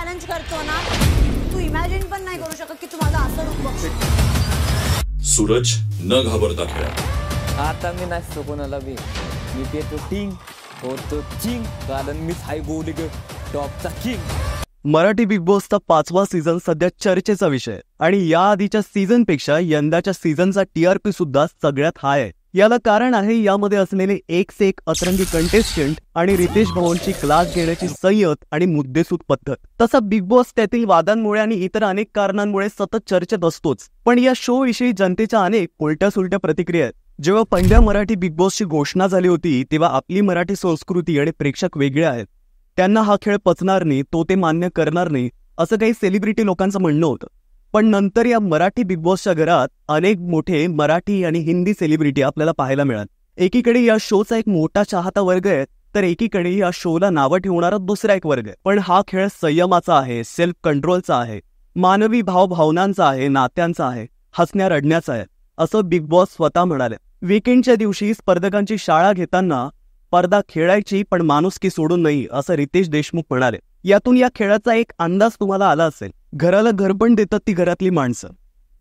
Challenge करतो ना, तू imagine पण नाही करू शकत की तू माझं असं रूप बघशील. सूरज न घाबरता खेळा. आता मी नसतो कोणाला बी, मी पेतो किंग होतो किंग, कारण मीच हाय गोलिग टॉपचा किंग. मराठी बिग बॉसचा 5वा सीझन सध्या चर्चेचा विषय आणि या आधीच्या सीझनपेक्षा यंदाच्या सीझनचा TRP सुद्धा सगळ्यात हाय आहे. याला कारण आहे यामध्ये असलेले एक से एक अतरंगी कंटेस्टंट आणि रितेश भाऊंची क्लास घेण्याची संयत आणि मुद्देसूद पद्धत. तसा बिग बॉस त्यातील वादांमुळे आणि इतर अनेक कारणांमुळे सतत चर्चेत असतोच, पण या शो विषयी जनतेच्या अनेक उलट्या सुलट्या प्रतिक्रिया आहेत. जेव्हा पहिल्या मराठी बिग बॉसची घोषणा झाली होती तेव्हा आपली मराठी संस्कृती आणि प्रेक्षक वेगळे आहेत, त्यांना हा खेळ पचणार नाही, तो ते मान्य करणार नाही, असं काही सेलिब्रिटी लोकांचं म्हणणं होतं. पण नंतर या मराठी बिग बॉसच्या घरात अनेक मोठे मराठी आणि हिंदी सेलिब्रिटी आपल्याला पाहायला मिळाले. एकीकडे या शोचा एक मोठा चाहता वर्ग आहे, तर एकीकडे या शोला नावं ठेवणारा दुसरा एक वर्ग आहे. पण हा खेळ संयमाचा आहे, सेल्फ कंट्रोलचा आहे, मानवी भावभावनांचा आहे, नात्यांचा आहे, हसण्या रडण्याचा आहे, असं बिग बॉस स्वतः म्हणाले. वीकेंडच्या दिवशी स्पर्धकांची शाळा घेताना स्पर्धा खेळायची पण माणुसकी सोडून नाही, असं रितेश देशमुख म्हणाले. यातून या खेळाचा एक अंदाज तुम्हाला आला असेल. घराला घर पण देतात ती घरातली माणसं.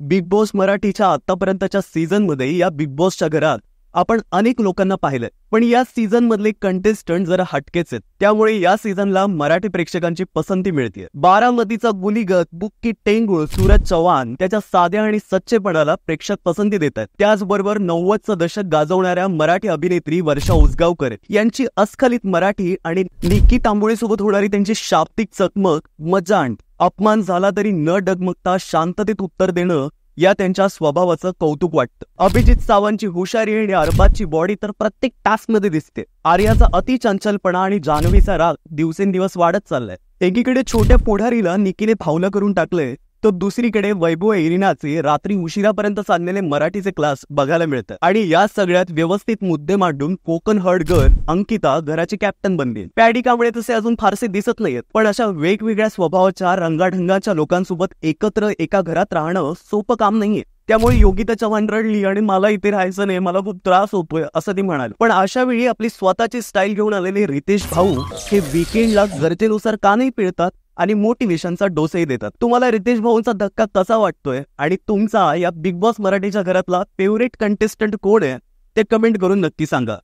बिग बॉस मराठीच्या आतापर्यंतच्या सीझनमध्ये या बिग बॉसच्या घरात आपण अनेक लोकांना पाहिलंय, पण या सीझन मधले कंटेस्टंट जरा हटकेच आहेत. त्यामुळे या सीझनला मराठी प्रेक्षकांची पसंती मिळते. बारामतीचा गुलीगत बुक्की टेंगुळ सूरज चव्हाण त्याच्या साध्या आणि सच्चेपणाला प्रेक्षक पसंती देत आहेत. त्याचबरोबर 90चं दशक गाजवणाऱ्या मराठी अभिनेत्री वर्षा उसगावकर यांची अस्खलित मराठी आणि निक्की तांबोळी सोबत होणारी त्यांची शाब्दिक चकमक मजांड. अपमान झाला तरी न डगमगता शांततेत उत्तर देणं या त्यांच्या स्वभावाचं कौतुक वाटतं. अभिजित सावंतची हुशारी आणि अरबाजची बॉडी तर प्रत्येक टास्कमध्ये दिसते. आर्याचा अतिचंचलपणा आणि जान्हवीचा राग दिवसेंदिवस वाढत चाललाय. एकीकडे छोट्या पुढारीला निकीने फावलं करून टाकलंय, तर दुसरीकडे वैभव एरिनाचे रात्री उशिरापर्यंत चाललेले मराठीचे क्लास बघायला मिळतात. आणि या सगळ्यात व्यवस्थित मुद्दे मांडून कोकण हर्ड गर्ल अंकिता घराची कॅप्टन बनली. पॅडी कांबळे तसे अजून फारसे दिसत नाहीयेत, पण अशा वेगवेगळ्या स्वभावाच्या रंगाढंगाच्या लोकांसोबत एकत्र एका घरात राहणं सोपं काम नाहीये. त्यामुळे योगिता चव्हाण रडली आणि मला इथे राहायचं नाही, मला खूप त्रास होतोय असं ती म्हणाली. पण अशा वेळी आपली स्वतःची स्टाईल घेऊन आलेले रितेश भाऊ हे वीकेंडला गरजेनुसार का नाही पिळतात आणि मोटिवेशनचा डोसही देतात. तुम्हाला रितेश भाऊंचा धक्का कसा वाटतोय आणि तुमचा या बिग बॉस मराठीच्या घरातला फेवरेट कंटेस्टंट कोण आहे ते कमेंट करून नक्की सांगा.